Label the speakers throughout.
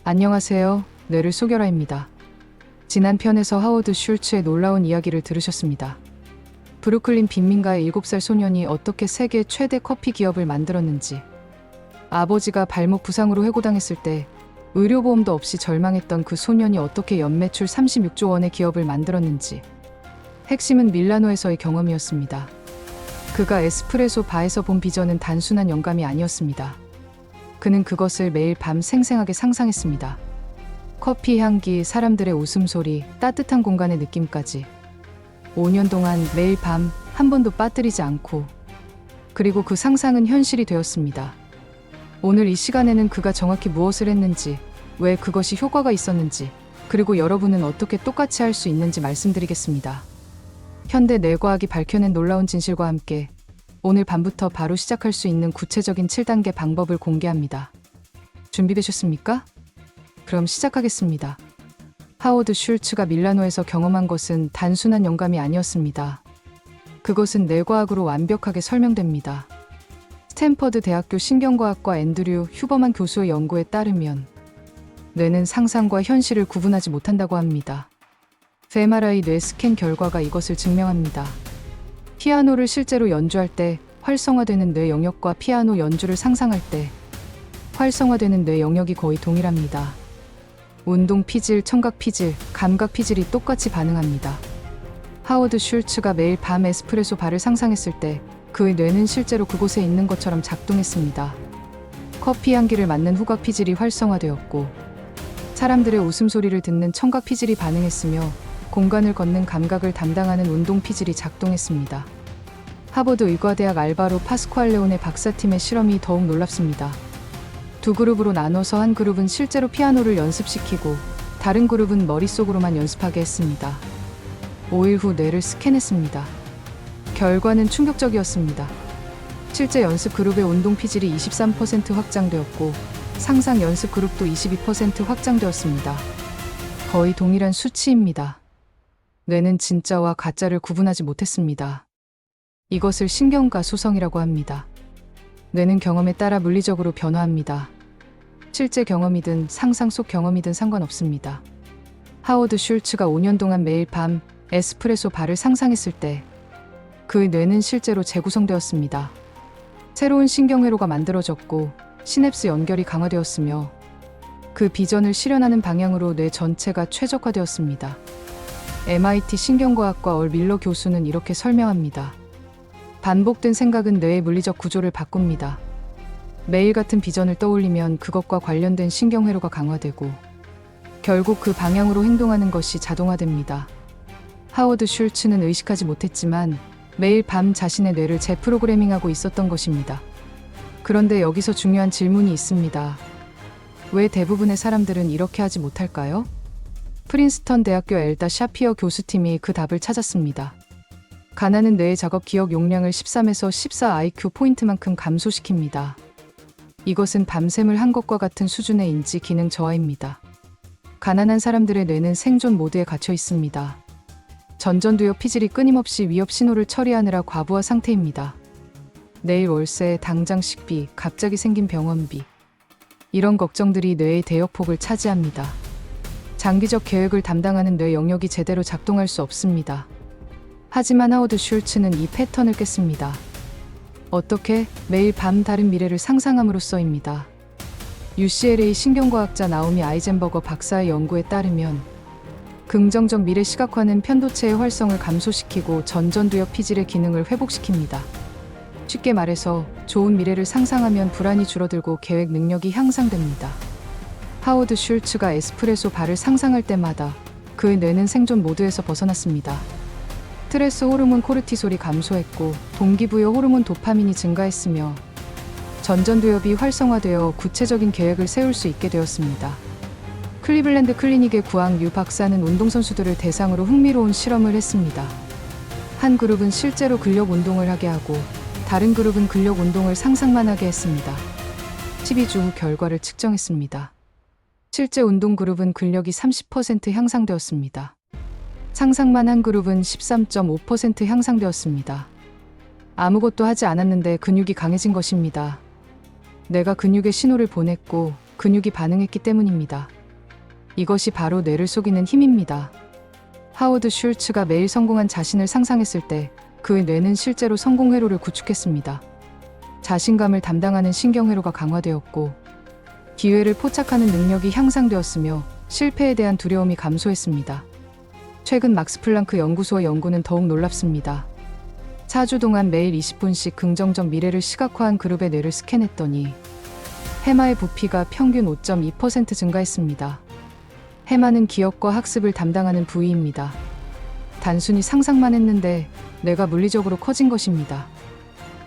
Speaker 1: 안녕하세요. 뇌를 속여라입니다. 지난 편에서 하워드 슐츠의 놀라운 이야기를 들으셨습니다. 브루클린 빈민가의 7살 소년이 어떻게 세계 최대 커피 기업을 만들었는지, 아버지가 발목 부상으로 해고당했을 때 의료보험도 없이 절망했던 그 소년이 어떻게 연매출 36조 원의 기업을 만들었는지, 핵심은 밀라노에서의 경험이었습니다. 그가 에스프레소 바에서 본 비전은 단순한 영감이 아니었습니다. 그는 그것을 매일 밤 생생하게 상상했습니다. 커피 향기, 사람들의 웃음소리, 따뜻한 공간의 느낌까지. 5년 동안 매일 밤 한 번도 빠뜨리지 않고, 그리고 그 상상은 현실이 되었습니다. 오늘 이 시간에는 그가 정확히 무엇을 했는지, 왜 그것이 효과가 있었는지, 그리고 여러분은 어떻게 똑같이 할 수 있는지 말씀드리겠습니다. 현대 뇌과학이 밝혀낸 놀라운 진실과 함께 오늘 밤부터 바로 시작할 수 있는 구체적인 7단계 방법을 공개합니다. 준비되셨습니까? 그럼 시작하겠습니다. 하워드 슐츠가 밀라노에서 경험한 것은 단순한 영감이 아니었습니다. 그것은 뇌과학으로 완벽하게 설명됩니다. 스탠퍼드 대학교 신경과학과 앤드류 휴버만 교수의 연구에 따르면 뇌는 상상과 현실을 구분하지 못한다고 합니다. fMRI 뇌 스캔 결과가 이것을 증명합니다. 피아노를 실제로 연주할 때 활성화되는 뇌 영역과 피아노 연주를 상상할 때 활성화되는 뇌 영역이 거의 동일합니다. 운동 피질, 청각 피질, 감각 피질이 똑같이 반응합니다. 하워드 슐츠가 매일 밤 에스프레소 바를 상상했을 때 그의 뇌는 실제로 그곳에 있는 것처럼 작동했습니다. 커피 향기를 맡는 후각 피질이 활성화되었고, 사람들의 웃음소리를 듣는 청각 피질이 반응했으며, 공간을 걷는 감각을 담당하는 운동 피질이 작동했습니다. 하버드 의과대학 알바로 파스쿠알레온의 박사팀의 실험이 더욱 놀랍습니다. 두 그룹으로 나눠서 한 그룹은 실제로 피아노를 연습시키고 다른 그룹은 머릿속으로만 연습하게 했습니다. 5일 후 뇌를 스캔했습니다. 결과는 충격적이었습니다. 실제 연습 그룹의 운동 피질이 23% 확장되었고 상상 연습 그룹도 22% 확장되었습니다. 거의 동일한 수치입니다. 뇌는 진짜와 가짜를 구분하지 못했습니다. 이것을 신경과 소성이라고 합니다. 뇌는 경험에 따라 물리적으로 변화합니다. 실제 경험이든 상상 속 경험이든 상관없습니다. 하워드 슐츠가 5년 동안 매일 밤 에스프레소 바를 상상했을 때 그의 뇌는 실제로 재구성되었습니다. 새로운 신경회로가 만들어졌고 시냅스 연결이 강화되었으며 그 비전을 실현하는 방향으로 뇌 전체가 최적화되었습니다. MIT 신경과학과 얼 밀러 교수는 이렇게 설명합니다. 반복된 생각은 뇌의 물리적 구조를 바꿉니다. 매일 같은 비전을 떠올리면 그것과 관련된 신경회로가 강화되고 결국 그 방향으로 행동하는 것이 자동화됩니다. 하워드 슐츠는 의식하지 못했지만 매일 밤 자신의 뇌를 재프로그래밍하고 있었던 것입니다. 그런데 여기서 중요한 질문이 있습니다. 왜 대부분의 사람들은 이렇게 하지 못할까요? 프린스턴 대학교 엘다 샤피어 교수팀이 그 답을 찾았습니다. 가난은 뇌의 작업 기억 용량을 13에서 14 IQ 포인트만큼 감소시킵니다. 이것은 밤샘을 한 것과 같은 수준의 인지 기능 저하입니다. 가난한 사람들의 뇌는 생존 모드에 갇혀 있습니다. 전전두엽 피질이 끊임없이 위협 신호를 처리하느라 과부하 상태입니다. 내일 월세, 당장 식비, 갑자기 생긴 병원비. 이런 걱정들이 뇌의 대역폭을 차지합니다. 장기적 계획을 담당하는 뇌 영역이 제대로 작동할 수 없습니다. 하지만 하워드 슐츠는 이 패턴을 깼습니다. 어떻게? 매일 밤 다른 미래를 상상함으로써입니다. UCLA 신경과학자 나오미 아이젠버거 박사의 연구에 따르면 긍정적 미래 시각화는 편도체의 활성을 감소시키고 전전두엽 피질의 기능을 회복시킵니다. 쉽게 말해서 좋은 미래를 상상하면 불안이 줄어들고 계획 능력이 향상됩니다. 하워드 슐츠가 에스프레소 바를 상상할 때마다 그의 뇌는 생존 모드에서 벗어났습니다. 스트레스 호르몬 코르티솔이 감소했고 동기부여 호르몬 도파민이 증가했으며 전전두엽이 활성화되어 구체적인 계획을 세울 수 있게 되었습니다. 클리블랜드 클리닉의 구앙 유 박사는 운동선수들을 대상으로 흥미로운 실험을 했습니다. 한 그룹은 실제로 근력 운동을 하게 하고 다른 그룹은 근력 운동을 상상만 하게 했습니다. 12주 후 결과를 측정했습니다. 실제 운동 그룹은 근력이 30% 향상되었습니다. 상상만 한 그룹은 13.5% 향상되었습니다. 아무것도 하지 않았는데 근육이 강해진 것입니다. 뇌가 근육에 신호를 보냈고 근육이 반응했기 때문입니다. 이것이 바로 뇌를 속이는 힘입니다. 하워드 슐츠가 매일 성공한 자신을 상상했을 때 그의 뇌는 실제로 성공 회로를 구축했습니다. 자신감을 담당하는 신경회로가 강화되었고 기회를 포착하는 능력이 향상되었으며 실패에 대한 두려움이 감소했습니다. 최근 막스 플랑크 연구소의 연구는 더욱 놀랍습니다. 4주 동안 매일 20분씩 긍정적 미래를 시각화한 그룹의 뇌를 스캔했더니 해마의 부피가 평균 5.2% 증가했습니다. 해마는 기억과 학습을 담당하는 부위입니다. 단순히 상상만 했는데 뇌가 물리적으로 커진 것입니다.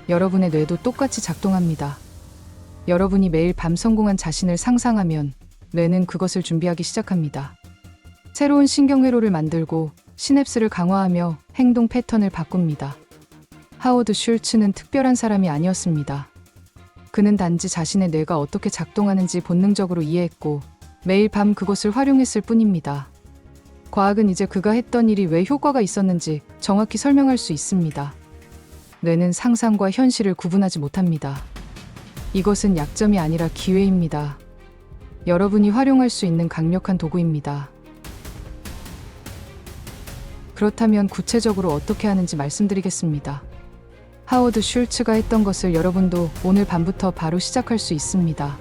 Speaker 1: 여러분의 뇌도 똑같이 작동합니다. 여러분이 매일 밤 성공한 자신을 상상하면 뇌는 그것을 준비하기 시작합니다. 새로운 신경회로를 만들고 시냅스를 강화하며 행동 패턴을 바꿉니다. 하워드 슐츠는 특별한 사람이 아니었습니다. 그는 단지 자신의 뇌가 어떻게 작동하는지 본능적으로 이해했고 매일 밤 그것을 활용했을 뿐입니다. 과학은 이제 그가 했던 일이 왜 효과가 있었는지 정확히 설명할 수 있습니다. 뇌는 상상과 현실을 구분하지 못합니다. 이것은 약점이 아니라 기회입니다. 여러분이 활용할 수 있는 강력한 도구입니다. 그렇다면 구체적으로 어떻게 하는지 말씀드리겠습니다. 하워드 슐츠가 했던 것을 여러분도 오늘 밤부터 바로 시작할 수 있습니다.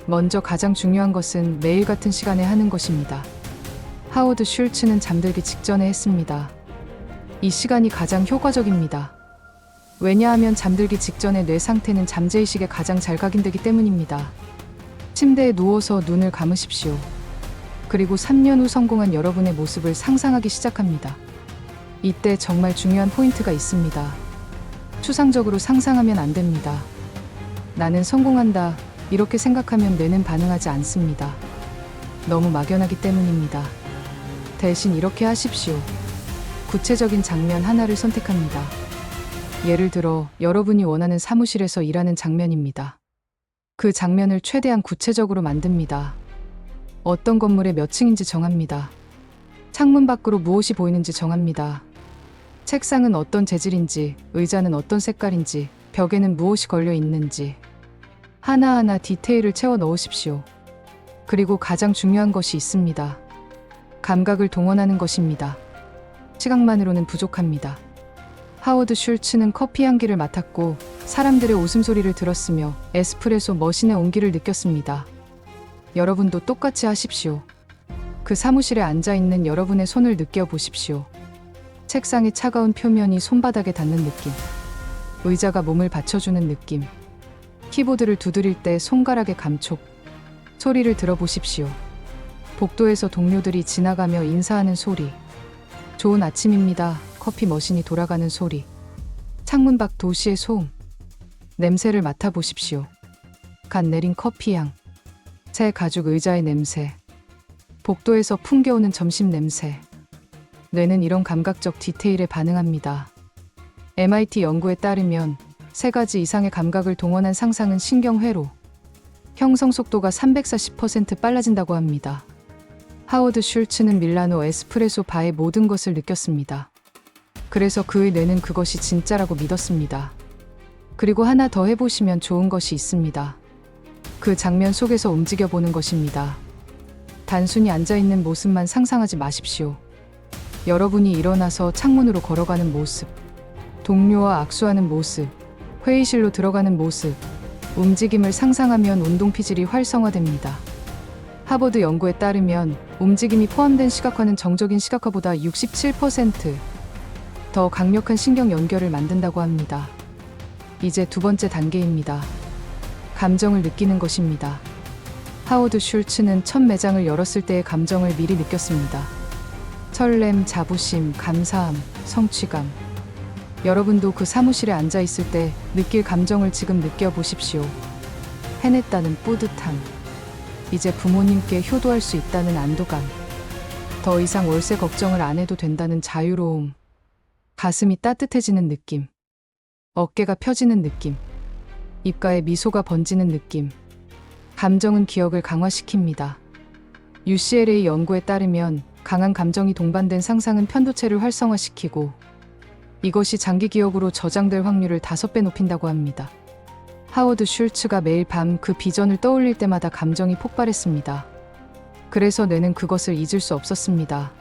Speaker 1: 먼저 가장 중요한 것은 매일 같은 시간에 하는 것입니다. 하워드 슐츠는 잠들기 직전에 했습니다. 이 시간이 가장 효과적입니다. 왜냐하면 잠들기 직전에 뇌 상태는 잠재의식에 가장 잘 각인되기 때문입니다. 침대에 누워서 눈을 감으십시오. 그리고 3년 후 성공한 여러분의 모습을 상상하기 시작합니다. 이때 정말 중요한 포인트가 있습니다. 추상적으로 상상하면 안 됩니다. 나는 성공한다. 이렇게 생각하면 뇌는 반응하지 않습니다. 너무 막연하기 때문입니다. 대신 이렇게 하십시오. 구체적인 장면 하나를 선택합니다. 예를 들어 여러분이 원하는 사무실에서 일하는 장면입니다. 그 장면을 최대한 구체적으로 만듭니다. 어떤 건물의 몇 층인지 정합니다. 창문 밖으로 무엇이 보이는지 정합니다. 책상은 어떤 재질인지, 의자는 어떤 색깔인지, 벽에는 무엇이 걸려 있는지 하나하나 디테일을 채워 넣으십시오. 그리고 가장 중요한 것이 있습니다. 감각을 동원하는 것입니다. 시각만으로는 부족합니다. 하워드 슐츠는 커피 향기를 맡았고 사람들의 웃음소리를 들었으며 에스프레소 머신의 온기를 느꼈습니다. 여러분도 똑같이 하십시오. 그 사무실에 앉아있는 여러분의 손을 느껴보십시오. 책상의 차가운 표면이 손바닥에 닿는 느낌, 의자가 몸을 받쳐주는 느낌, 키보드를 두드릴 때 손가락의 감촉, 소리를 들어보십시오. 복도에서 동료들이 지나가며 인사하는 소리, 좋은 아침입니다. 커피 머신이 돌아가는 소리, 창문 밖 도시의 소음, 냄새를 맡아보십시오. 갓 내린 커피향, 새 가죽 의자의 냄새, 복도에서 풍겨오는 점심 냄새. 뇌는 이런 감각적 디테일에 반응합니다. MIT 연구에 따르면 3가지 이상의 감각을 동원한 상상은 신경회로, 형성 속도가 340% 빨라진다고 합니다. 하워드 슐츠는 밀라노 에스프레소 바의 모든 것을 느꼈습니다. 그래서 그의 뇌는 그것이 진짜라고 믿었습니다. 그리고 하나 더 해보시면 좋은 것이 있습니다. 그 장면 속에서 움직여보는 것입니다. 단순히 앉아있는 모습만 상상하지 마십시오. 여러분이 일어나서 창문으로 걸어가는 모습, 동료와 악수하는 모습, 회의실로 들어가는 모습, 움직임을 상상하면 운동 피질이 활성화됩니다. 하버드 연구에 따르면 움직임이 포함된 시각화는 정적인 시각화보다 67% 더 강력한 신경 연결을 만든다고 합니다. 이제 2번째 단계입니다. 감정을 느끼는 것입니다. 하워드 슐츠는 첫 매장을 열었을 때의 감정을 미리 느꼈습니다. 설렘, 자부심, 감사함, 성취감. 여러분도 그 사무실에 앉아 있을 때 느낄 감정을 지금 느껴보십시오. 해냈다는 뿌듯함. 이제 부모님께 효도할 수 있다는 안도감. 더 이상 월세 걱정을 안 해도 된다는 자유로움. 가슴이 따뜻해지는 느낌. 어깨가 펴지는 느낌. 입가에 미소가 번지는 느낌. 감정은 기억을 강화시킵니다. UCLA 연구에 따르면 강한 감정이 동반된 상상은 편도체를 활성화시키고 이것이 장기 기억으로 저장될 확률을 5배 높인다고 합니다. 하워드 슐츠가 매일 밤 그 비전을 떠올릴 때마다 감정이 폭발했습니다. 그래서 뇌는 그것을 잊을 수 없었습니다.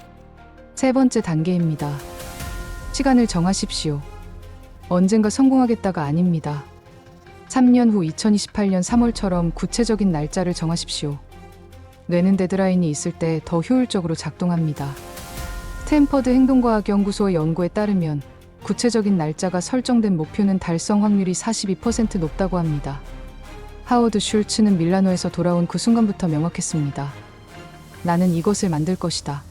Speaker 1: 세 번째 단계입니다. 시간을 정하십시오. 언젠가 성공하겠다가 아닙니다. 3년 후 2028년 3월처럼 구체적인 날짜를 정하십시오. 뇌는 데드라인이 있을 때 더 효율적으로 작동합니다. 스탠퍼드 행동과학연구소의 연구에 따르면 구체적인 날짜가 설정된 목표는 달성 확률이 42% 높다고 합니다. 하워드 슐츠는 밀라노에서 돌아온 그 순간부터 명확했습니다. 나는 이것을 만들 것이다.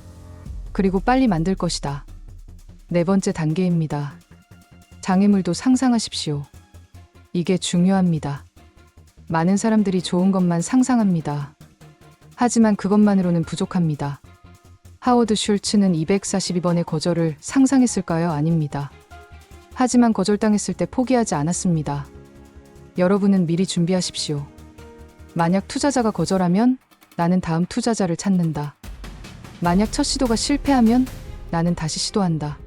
Speaker 1: 그리고 빨리 만들 것이다. 네 번째 단계입니다. 장애물도 상상하십시오. 이게 중요합니다. 많은 사람들이 좋은 것만 상상합니다. 하지만 그것만으로는 부족합니다. 하워드 슐츠는 242번의 거절을 상상했을까요? 아닙니다. 하지만 거절당했을 때 포기하지 않았습니다. 여러분은 미리 준비하십시오. 만약 투자자가 거절하면 나는 다음 투자자를 찾는다. 만약 첫 시도가 실패하면 나는 다시 시도한다.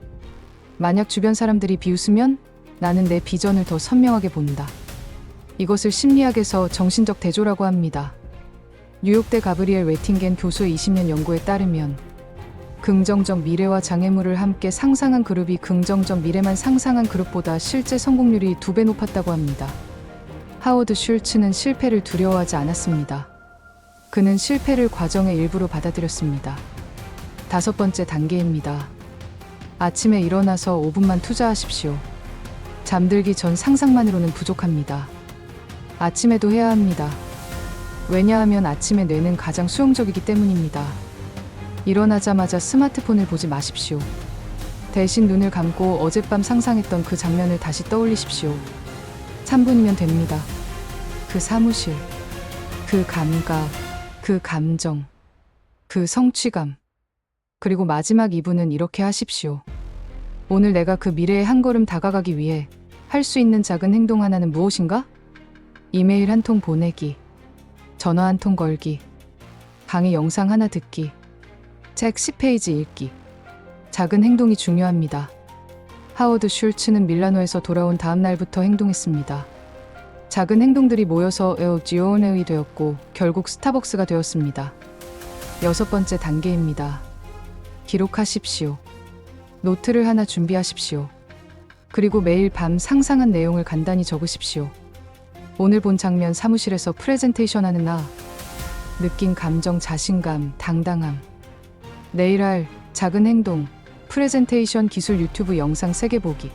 Speaker 1: 만약 주변 사람들이 비웃으면 나는 내 비전을 더 선명하게 본다. 이것을 심리학에서 정신적 대조라고 합니다. 뉴욕대 가브리엘 웨팅겐 교수의 20년 연구에 따르면 긍정적 미래와 장애물을 함께 상상한 그룹이 긍정적 미래만 상상한 그룹보다 실제 성공률이 2배 높았다고 합니다. 하워드 슐츠는 실패를 두려워하지 않았습니다. 그는 실패를 과정의 일부로 받아들였습니다. 다섯 번째 단계입니다. 아침에 일어나서 5분만 투자하십시오. 잠들기 전 상상만으로는 부족합니다. 아침에도 해야 합니다. 왜냐하면 아침에 뇌는 가장 수용적이기 때문입니다. 일어나자마자 스마트폰을 보지 마십시오. 대신 눈을 감고 어젯밤 상상했던 그 장면을 다시 떠올리십시오. 3분이면 됩니다. 그 사무실, 그 감각, 그 감정, 그 성취감. 그리고 마지막 2분은 이렇게 하십시오. 오늘 내가 그 미래에 한 걸음 다가가기 위해 할 수 있는 작은 행동 하나는 무엇인가? 이메일 한 통 보내기, 전화 한 통 걸기, 강의 영상 하나 듣기, 책 10페이지 읽기. 작은 행동이 중요합니다. 하워드 슐츠는 밀라노에서 돌아온 다음 날부터 행동했습니다. 작은 행동들이 모여서 에어지오네이 되었고 결국 스타벅스가 되었습니다. 여섯 번째 단계입니다. 기록하십시오. 노트를 하나 준비하십시오. 그리고 매일 밤 상상한 내용을 간단히 적으십시오. 오늘 본 장면, 사무실에서 프레젠테이션 하는 나, 느낀 감정, 자신감, 당당함. 내일 할 작은 행동, 프레젠테이션 기술 유튜브 영상 3개 보기.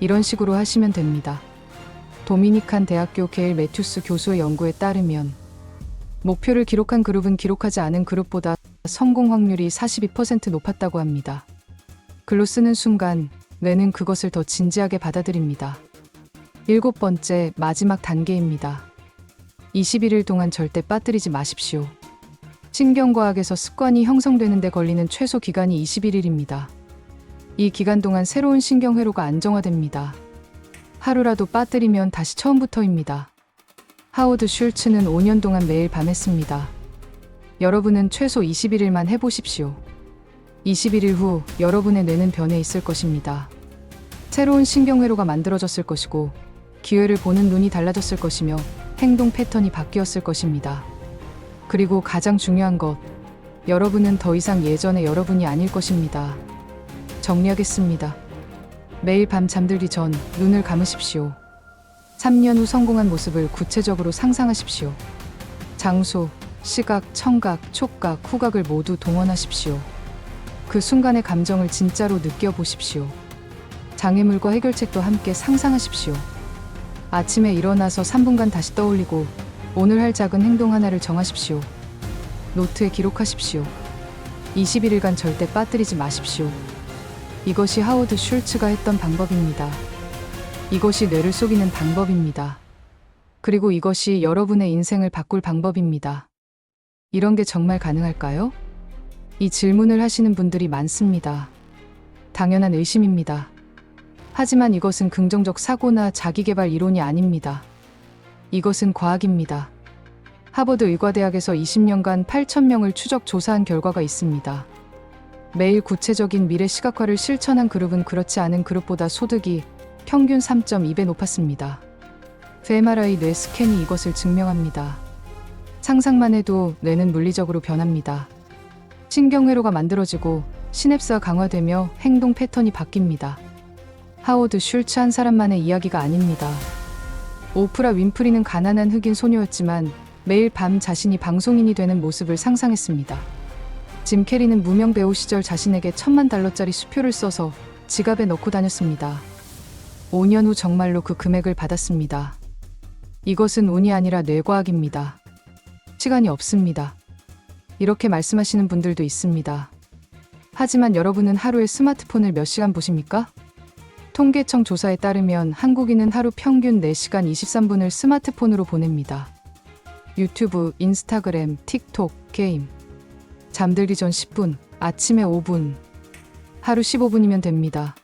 Speaker 1: 이런 식으로 하시면 됩니다. 도미니칸 대학교 게일 매튜스 교수의 연구에 따르면 목표를 기록한 그룹은 기록하지 않은 그룹보다 성공 확률이 42% 높았다고 합니다. 글로 쓰는 순간 뇌는 그것을 더 진지하게 받아들입니다. 일곱 번째, 마지막 단계입니다. 21일 동안 절대 빠뜨리지 마십시오. 신경과학에서 습관이 형성되는 데 걸리는 최소 기간이 21일입니다. 이 기간 동안 새로운 신경회로가 안정화됩니다. 하루라도 빠뜨리면 다시 처음부터입니다. 하워드 슐츠는 5년 동안 매일 밤 했습니다. 여러분은 최소 21일만 해보십시오. 21일 후 여러분의 뇌는 변해 있을 것입니다. 새로운 신경회로가 만들어졌을 것이고 기회를 보는 눈이 달라졌을 것이며 행동 패턴이 바뀌었을 것입니다. 그리고 가장 중요한 것, 여러분은 더 이상 예전의 여러분이 아닐 것입니다. 정리하겠습니다. 매일 밤 잠들기 전 눈을 감으십시오. 3년 후 성공한 모습을 구체적으로 상상하십시오. 장소, 시각, 청각, 촉각, 후각을 모두 동원하십시오. 그 순간의 감정을 진짜로 느껴보십시오. 장애물과 해결책도 함께 상상하십시오. 아침에 일어나서 3분간 다시 떠올리고 오늘 할 작은 행동 하나를 정하십시오. 노트에 기록하십시오. 21일간 절대 빠뜨리지 마십시오. 이것이 하워드 슐츠가 했던 방법입니다. 이것이 뇌를 속이는 방법입니다. 그리고 이것이 여러분의 인생을 바꿀 방법입니다. 이런 게 정말 가능할까요? 이 질문을 하시는 분들이 많습니다. 당연한 의심입니다. 하지만 이것은 긍정적 사고나 자기계발 이론이 아닙니다. 이것은 과학입니다. 하버드 의과대학에서 20년간 8,000명을 추적 조사한 결과가 있습니다. 매일 구체적인 미래 시각화를 실천한 그룹은 그렇지 않은 그룹보다 소득이 평균 3.2배 높았습니다. MRI 뇌 스캔이 이것을 증명합니다. 상상만 해도 뇌는 물리적으로 변합니다. 신경회로가 만들어지고 시냅스가 강화되며 행동 패턴이 바뀝니다. 하워드 슐츠 한 사람만의 이야기가 아닙니다. 오프라 윈프리는 가난한 흑인 소녀였지만 매일 밤 자신이 방송인이 되는 모습을 상상했습니다. 짐 캐리는 무명 배우 시절 자신에게 $10,000,000짜리 수표를 써서 지갑에 넣고 다녔습니다. 5년 후 정말로 그 금액을 받았습니다. 이것은 운이 아니라 뇌과학입니다. 시간이 없습니다. 이렇게 말씀하시는 분들도 있습니다. 하지만 여러분은 하루에 스마트폰을 몇 시간 보십니까? 통계청 조사에 따르면 한국인은 하루 평균 4시간 23분을 스마트폰으로 보냅니다. 유튜브, 인스타그램, 틱톡, 게임. 잠들기 전 10분, 아침에 5분. 하루 15분이면 됩니다.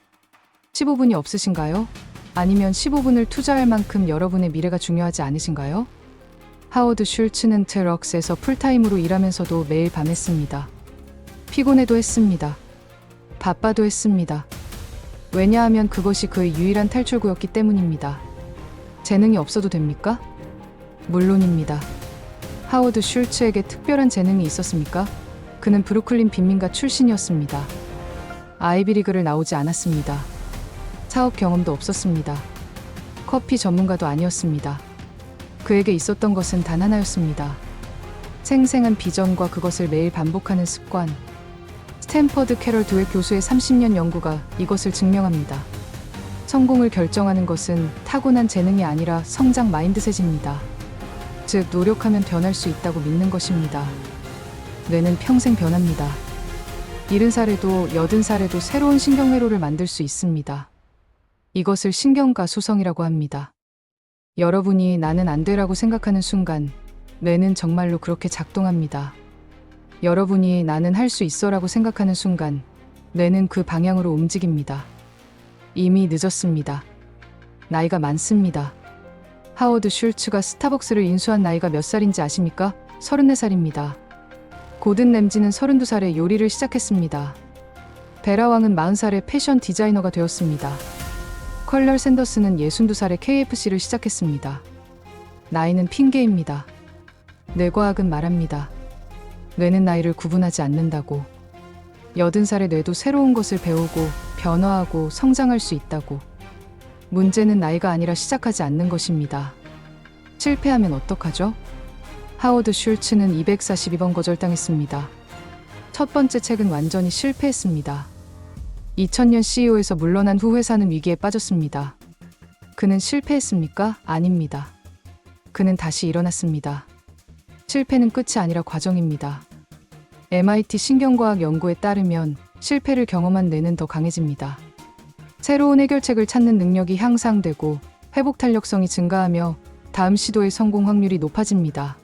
Speaker 1: 15분이 없으신가요? 아니면 15분을 투자할 만큼 여러분의 미래가 중요하지 않으신가요? 하워드 슐츠는 트럭스에서 풀타임으로 일하면서도 매일 밤했습니다. 피곤해도 했습니다. 바빠도 했습니다. 왜냐하면 그것이 그의 유일한 탈출구였기 때문입니다. 재능이 없어도 됩니까? 물론입니다. 하워드 슐츠에게 특별한 재능이 있었습니까? 그는 브루클린 빈민가 출신이었습니다. 아이비리그를 나오지 않았습니다. 사업 경험도 없었습니다. 커피 전문가도 아니었습니다. 그에게 있었던 것은 단 하나였습니다. 생생한 비전과 그것을 매일 반복하는 습관. 스탠퍼드 캐럴 드웰 교수의 30년 연구가 이것을 증명합니다. 성공을 결정하는 것은 타고난 재능이 아니라 성장 마인드셋입니다. 즉, 노력하면 변할 수 있다고 믿는 것입니다. 뇌는 평생 변합니다. 70살에도 80살에도 새로운 신경회로를 만들 수 있습니다. 이것을 신경가소성이라고 합니다. 여러분이 나는 안 되라고 생각하는 순간 뇌는 정말로 그렇게 작동합니다. 여러분이 나는 할 수 있어라고 생각하는 순간 뇌는 그 방향으로 움직입니다. 이미 늦었습니다. 나이가 많습니다. 하워드 슐츠가 스타벅스를 인수한 나이가 몇 살인지 아십니까? 34살입니다. 고든 램지는 32살에 요리를 시작했습니다. 베라 왕은 40살에 패션 디자이너가 되었습니다. 컬럴 샌더스는 62살에 KFC를 시작했습니다. 나이는 핑계입니다. 뇌과학은 말합니다. 뇌는 나이를 구분하지 않는다고. 80살의 뇌도 새로운 것을 배우고 변화하고 성장할 수 있다고. 문제는 나이가 아니라 시작하지 않는 것입니다. 실패하면 어떡하죠? 하워드 슐츠는 242번 거절당했습니다. 첫 번째 책은 완전히 실패했습니다. 2000년 CEO에서 물러난 후 회사는 위기에 빠졌습니다. 그는 실패했습니까? 아닙니다. 그는 다시 일어났습니다. 실패는 끝이 아니라 과정입니다. MIT 신경과학 연구에 따르면 실패를 경험한 뇌는 더 강해집니다. 새로운 해결책을 찾는 능력이 향상되고 회복 탄력성이 증가하며 다음 시도의 성공 확률이 높아집니다.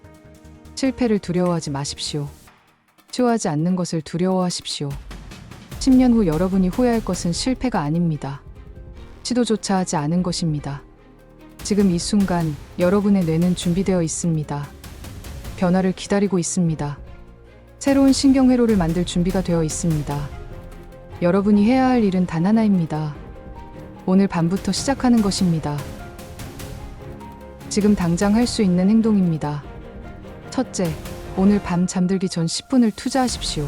Speaker 1: 실패를 두려워하지 마십시오. 시도하지 않는 것을 두려워하십시오. 10년 후 여러분이 후회할 것은 실패가 아닙니다. 시도조차 하지 않은 것입니다. 지금 이 순간 여러분의 뇌는 준비되어 있습니다. 변화를 기다리고 있습니다. 새로운 신경회로를 만들 준비가 되어 있습니다. 여러분이 해야 할 일은 단 하나입니다. 오늘 밤부터 시작하는 것입니다. 지금 당장 할 수 있는 행동입니다. 첫째, 오늘 밤 잠들기 전 10분을 투자하십시오.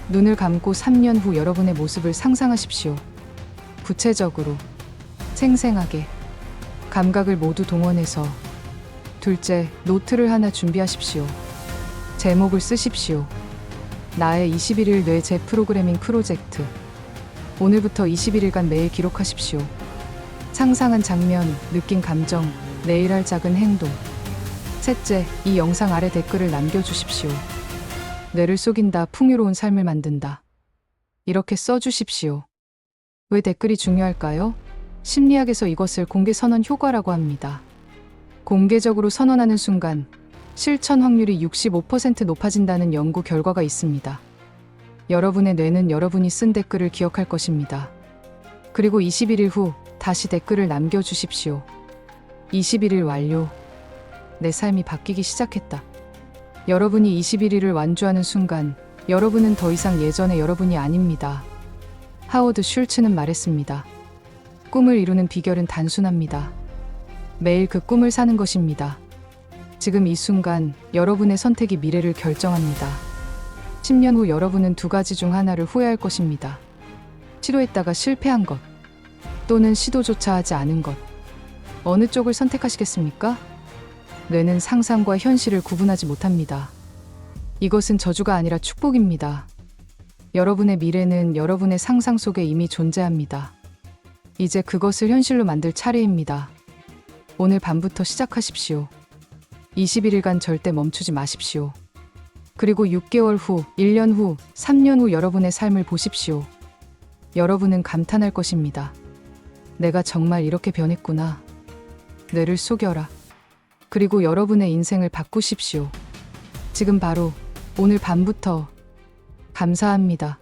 Speaker 1: 눈을 감고 3년 후 여러분의 모습을 상상하십시오. 구체적으로, 생생하게, 감각을 모두 동원해서. 둘째, 노트를 하나 준비하십시오. 제목을 쓰십시오. 나의 21일 뇌 재프로그래밍 프로젝트. 오늘부터 21일간 매일 기록하십시오. 상상한 장면, 느낀 감정, 내일 할 작은 행동. 셋째, 이 영상 아래 댓글을 남겨주십시오. 뇌를 속인다, 풍요로운 삶을 만든다. 이렇게 써주십시오. 왜 댓글이 중요할까요? 심리학에서 이것을 공개 선언 효과라고 합니다. 공개적으로 선언하는 순간 실천 확률이 65% 높아진다는 연구 결과가 있습니다. 여러분의 뇌는 여러분이 쓴 댓글을 기억할 것입니다. 그리고 21일 후 다시 댓글을 남겨주십시오. 21일 완료. 내 삶이 바뀌기 시작했다. 여러분이 21일을 완주하는 순간 여러분은 더 이상 예전의 여러분이 아닙니다. 하워드 슐츠는 말했습니다. 꿈을 이루는 비결은 단순합니다. 매일 그 꿈을 사는 것입니다. 지금 이 순간 여러분의 선택이 미래를 결정합니다. 10년 후 여러분은 두 가지 중 하나를 후회할 것입니다. 시도했다가 실패한 것, 또는 시도조차 하지 않은 것. 어느 쪽을 선택하시겠습니까? 뇌는 상상과 현실을 구분하지 못합니다. 이것은 저주가 아니라 축복입니다. 여러분의 미래는 여러분의 상상 속에 이미 존재합니다. 이제 그것을 현실로 만들 차례입니다. 오늘 밤부터 시작하십시오. 21일간 절대 멈추지 마십시오. 그리고 6개월 후, 1년 후, 3년 후 여러분의 삶을 보십시오. 여러분은 감탄할 것입니다. 내가 정말 이렇게 변했구나. 뇌를 속여라. 그리고 여러분의 인생을 바꾸십시오. 지금 바로 오늘 밤부터. 감사합니다.